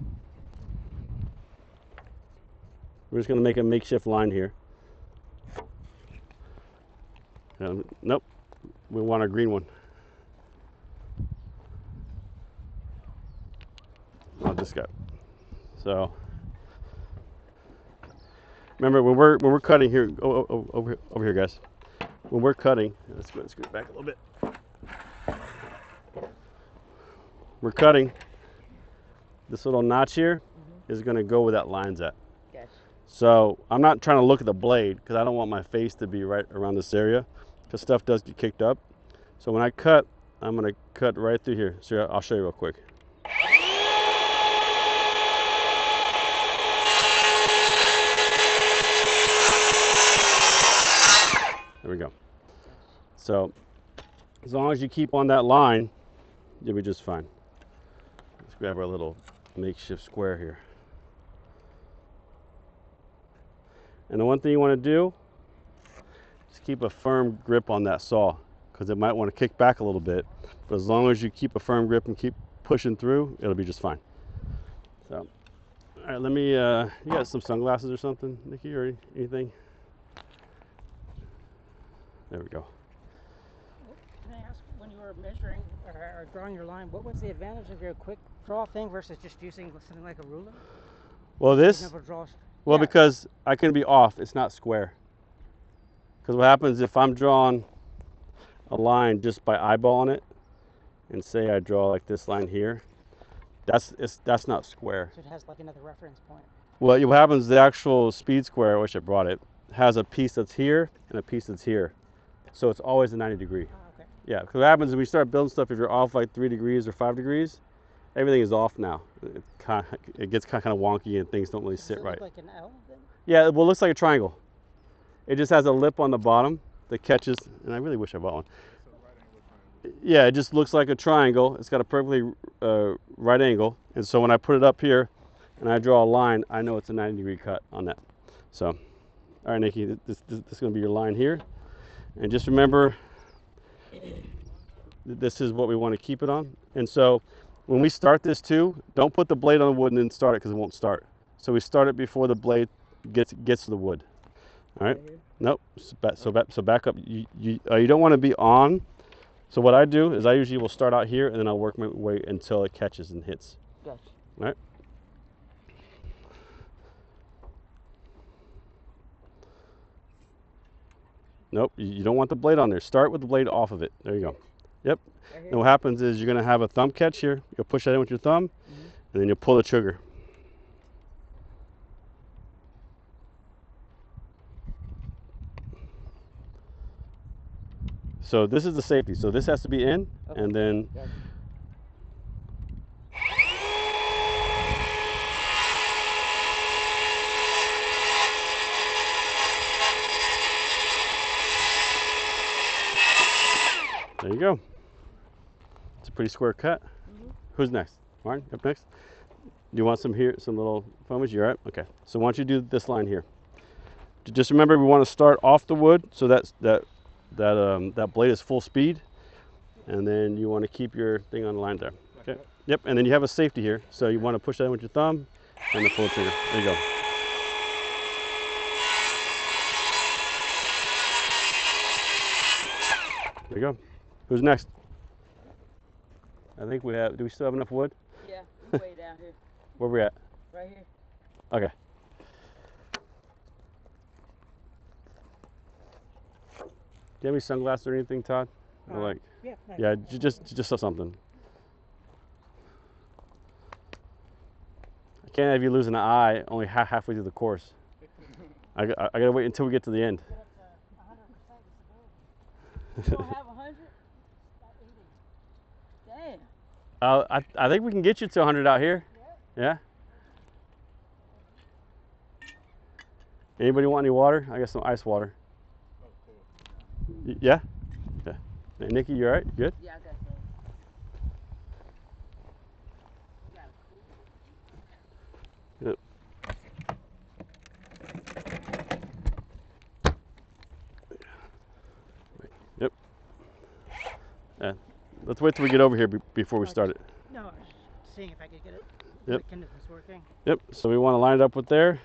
We're just gonna make a makeshift line here. Nope, we want a green one. Not this guy. So remember when we're cutting here. Over here, guys. When we're cutting, let's scoot back a little bit. We're cutting. This little notch here is going to go where that line's at. Gotcha. So I'm not trying to look at the blade because I don't want my face to be right around this area because stuff does get kicked up. So when I cut, I'm going to cut right through here. So I'll show you real quick. There we go. So as long as you keep on that line, you'll be just fine. Let's grab our little makeshift square here. And the one thing you want to do is keep a firm grip on that saw because it might want to kick back a little bit. But as long as you keep a firm grip and keep pushing through, it'll be just fine. So, all All right, let me. You got some sunglasses or something, Nikki, or anything? There we go. Can I ask, when you were measuring or drawing your line, what was the advantage of your quick draw thing versus just using something like a ruler? Well, this. Never draws. Well, Yeah. because I can be off. It's not square. Because what happens if I'm drawing a line just by eyeballing it, and say I draw like this line here, that's not square. So it has like another reference point. Well, what happens, the actual speed square, I wish I brought it, has a piece that's here and a piece that's here. So it's always a 90 degree. Oh, okay. Yeah, because what happens when we start building stuff, if you're off like 3 degrees or 5 degrees, everything is off now. It gets kind of wonky and things don't really Does sit it right. look like an L then? Yeah, well, it looks like a triangle. It just has a lip on the bottom that catches, and I really wish I bought one. Yeah, it just looks like a triangle. It's got a perfectly right angle, and so when I put it up here and I draw a line, I know it's a 90-degree cut on that. So, all right, Nikki, this is going to be your line here, and just remember, this is what we want to keep it on. And so, when we start this too, don't put the blade on the wood and then start it because it won't start. So we start it before the blade gets to the wood. All right. Nope. So back up. You don't want to be on. So what I do is I usually will start out here and then I'll work my way until it catches and hits. Gotcha. All right. Nope. You don't want the blade on there. Start with the blade off of it. There you go. Yep. Right here? And what happens is you're going to have a thumb catch here. You'll push that in with your thumb, and then you'll pull the trigger. So this is the safety. So this has to be in, Okay. and then Gotcha. there you go. It's a pretty square cut. Who's next? Martin, up next? Do you want some here, some little foamage? You all right? Okay. So why don't you do this line here? Just remember, we want to start off the wood so that blade is full speed, and then you want to keep your thing on the line there. Okay. Yep. And then you have a safety here, so you want to push that in with your thumb and then pull the trigger. There you go. There you go. Who's next? I think we have. Do we still have enough wood? Yeah, we way down here. Where we at? Right here. Okay. Do you have any sunglasses or anything, Todd? Or like, Yeah. Nice. yeah, just something. I can't have you lose an eye only halfway through the course. I gotta wait until we get to the end. You don't have 100? Damn. I think we can get you to 100 out here. Yeah. Anybody want any water? I got some ice water. Yeah? Okay. Hey, Nikki, you all right? Good? Yeah, I got some. Yep. Yep. Yeah. Let's wait till we get over here before we start it. No, I was just seeing if I could get it. Yep. The Kindness working. Yep. So we want to line it up with there.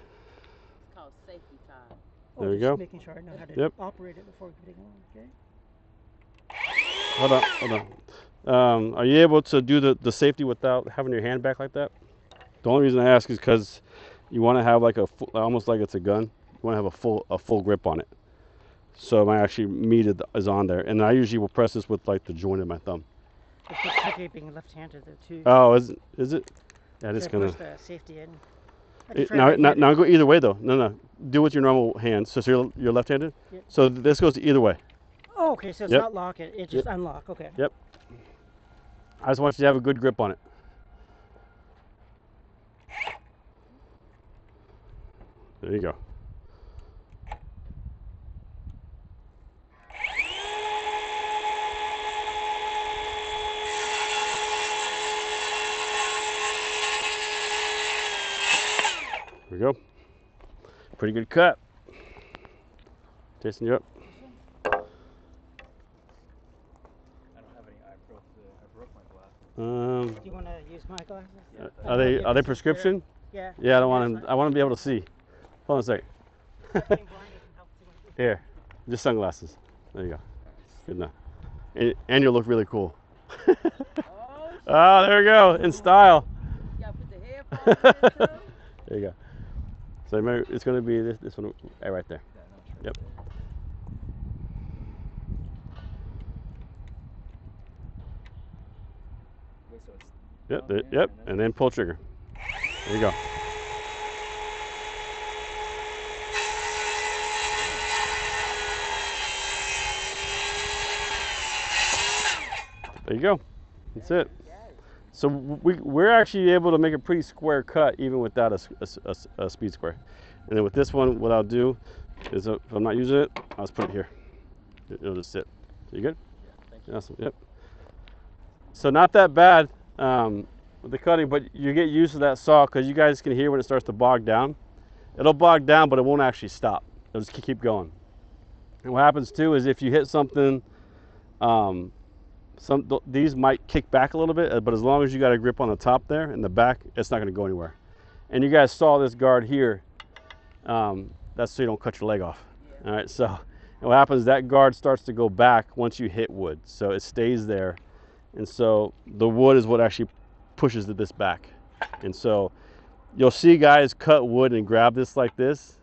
It's called safety time. There we just go. making sure I know how to Yep. operate it before getting on. Okay. Hold on. Are you able to do the safety without having your hand back like that? The only reason I ask is because you want to have like almost like it's a gun. You want to have a full grip on it. So my actually meat is on there, and I usually will press this with like the joint of my thumb. It's tricky being left-handed there too. Oh, is it? Yeah, it's Should I gonna. push the safety in. I prefer Now right-handed. go either way though. No. Do it with your normal hand. So you're left-handed. Yep. So this goes either way. Oh, okay, so it's Yep. not lock it just unlock. Okay. Yep. I just want you to have a good grip on it. There you go. There we go. Pretty good cut. Jason, you up? I don't have any. I broke my glasses. Do you want to use my glasses? Are they prescription? Yeah. Yeah, I don't want him. I want to be able to see. Hold on a second. Being blind doesn't help too much. Here, just sunglasses. There you go. Good enough. And you'll look really cool. Oh, Ah, there we go. In style. you gotta put the headphones in too. There you go. So remember, it's going to be this one right there. Yep. Wait, so it's Yep. down There, there yep. and then- And then pull trigger. There you go. There you go. That's it. So we're actually able to make a pretty square cut even without a speed square. And then with this one, what I'll do is if I'm not using it, I'll just put it here. It'll just sit. You good? Yeah, thank you. Awesome. Yep. So not that bad with the cutting, but you get used to that saw because you guys can hear when it starts to bog down. It'll bog down, but it won't actually stop. It'll just keep going. And what happens too is if you hit something, these might kick back a little bit, but as long as you got a grip on the top there and the back, it's not going to go anywhere. And you guys saw this guard here. That's so you don't cut your leg off. Yeah. All right. So and what happens? That guard starts to go back once you hit wood, so it stays there. And so the wood is what actually pushes this back. And so you'll see guys cut wood and grab this like this.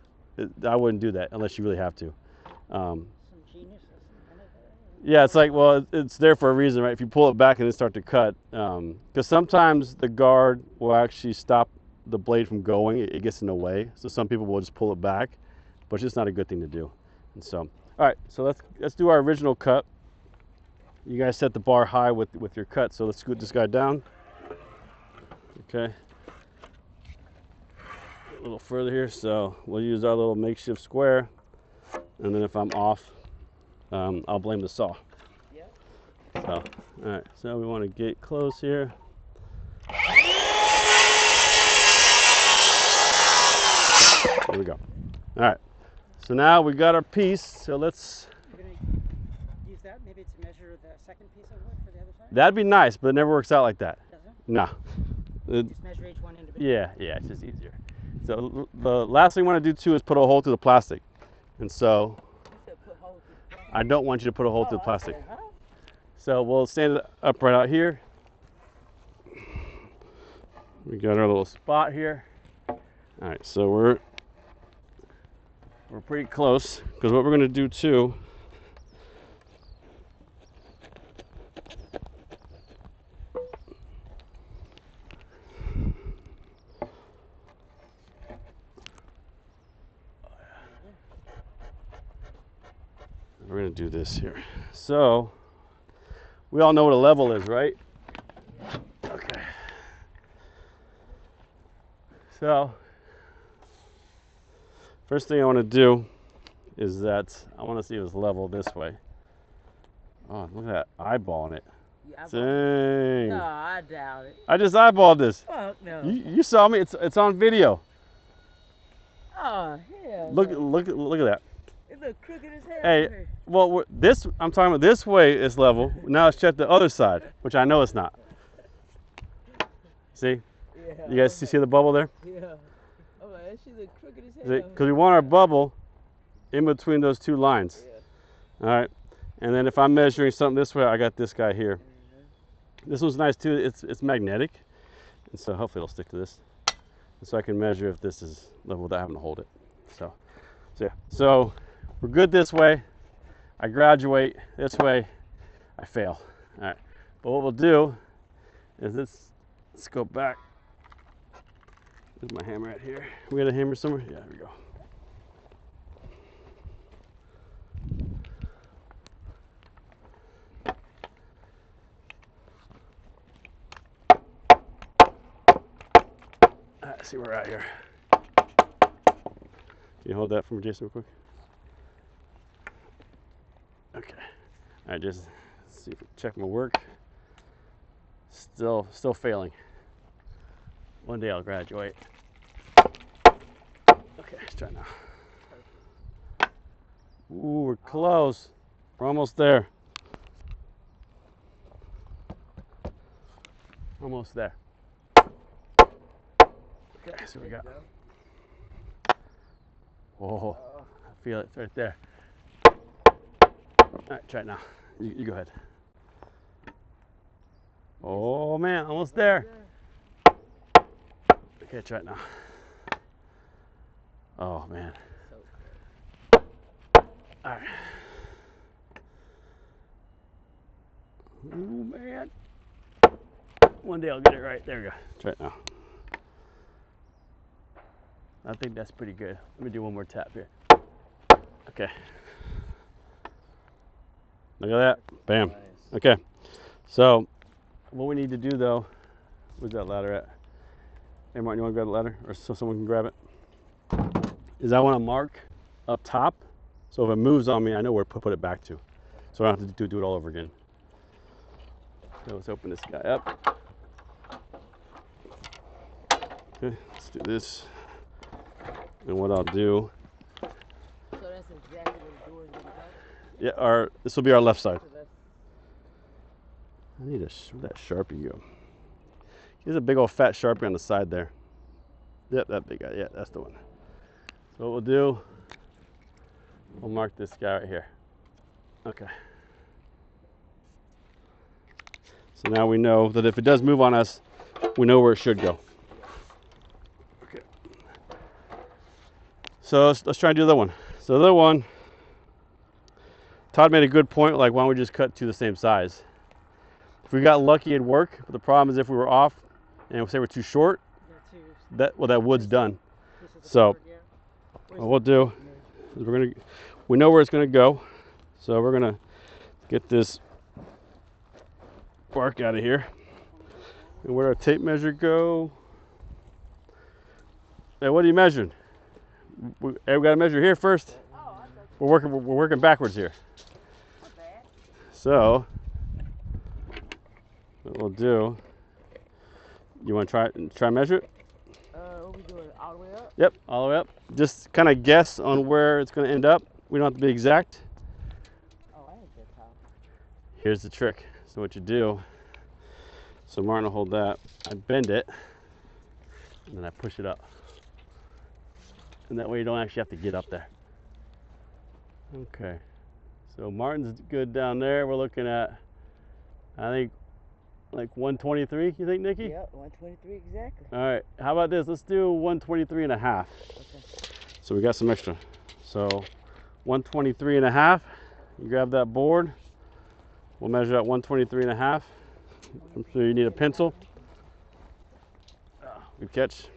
I wouldn't do that unless you really have to. Some genius has invented that. Yeah, it's like, well, it's there for a reason, right? If you pull it back and then start to cut, because sometimes the guard will actually stop the blade from going. It gets in the way. So some people will just pull it back, but it's just not a good thing to do. And so, all right, so let's do our original cut. You guys set the bar high with your cut, so let's scoot this guy down. Okay. A little further here, so we'll use our little makeshift square, and then if I'm off, I'll blame the saw. Yep. So, all right, so we want to get close here. There we go. All right, so now we got our piece, so let's, You're gonna use that maybe to measure the second piece of wood for the other side? that'd be nice, but it never works out like that. Does it? No. Just measure each one individually? Yeah, it's just easier. So the last thing we want to do too is put a hole through the plastic. And so You said put holes in the I don't want you to put a hole through the plastic. okay, huh? So we'll stand it up right out here. We got our little spot here. All right, so we're pretty close because what we're going to do too we're going to do this here. So we all know what a level is, right? Okay. So first thing I want to do is that I want to see if it's level this way. Oh, look at that eyeball in it. You eyeball- Dang. No, I doubt it. I just eyeballed this. Fuck no. You saw me. It's on video. Oh hell. Look no. look at that. It look crooked as hell. Hey, over here. well, this I'm talking about this way is level. Now let's check the other side, which I know it's not. See? Yeah. You guys see the bubble there? Yeah. I'm like, that shit look crooked as hell. Because we want our bubble in between those two lines. Yeah. All right. And then if I'm measuring something this way, I got this guy here. This one's nice too. It's magnetic, and so hopefully it'll stick to this. And so I can measure if this is level without having to hold it. So yeah. So we're good this way. I graduate this way. I fail. All right. But what we'll do is let's go back. There's my hammer right here. We got a hammer somewhere? Yeah, there we go. Let's see where we're at here. Can you hold that for me, Jason, real quick? Okay. All right, Jason. Let's see if we check my work. Still failing. One day I'll graduate. Okay, let's try now. Ooh, we're close. We're almost there. Almost there. Okay. Okay, so we got. Oh, I feel it. It's right there. All right, try it now. You go ahead. Oh man, almost there. Okay, try it now. Oh man. So All right. Oh man. One day I'll get it right. There we go. Try it now. I think that's pretty good. Let me do one more tap here. Okay. Look at that. Bam. Nice. Okay. So, what we need to do though, where's that ladder at? Hey Martin, you want to grab the ladder, or so someone can grab it? Is I want to mark up top, so if it moves on me, I know where to put it back to, so I don't have to do it all over again. So let's open this guy up. Okay, let's do this. And what I'll do, that's exactly what the door is gonna go. yeah, this will be our left side. So that's I need where'd that Sharpie go? Here's a big old fat Sharpie on the side there. Yep, that big guy. Yeah, that's the one. So what we'll do, we'll mark this guy right here. Okay. So now we know that if it does move on us, we know where it should go. Okay. So let's try and do the other one. So the other one, Todd made a good point, like why don't we just cut to the same size? If we got lucky, it'd work. But the problem is if we were off and say we're too short, that wood's done. So what we'll do is we know where it's gonna go. So we're gonna get this bark out of here. And where'd our tape measure go? Hey, what are you measuring? We gotta measure here first. We're working backwards here. So what we'll do, you want to try and measure it? what we doing? All the way up? Yep, all the way up. Just kind of guess on where it's going to end up. We don't have to be exact. Oh, I ain't that tall. Here's the trick. So what you do, so Martin will hold that. I bend it, and then I push it up. And that way you don't actually have to get up there. Okay. So Martin's good down there. We're looking at, I think, like 123, you think, Nikki? Yep, 123 exactly. All right, how about this? Let's do 123 and a half. Okay. So we got some extra. So 123 and a half. You grab that board. We'll measure out 123 and a half. I'm sure you need a pencil. Good catch.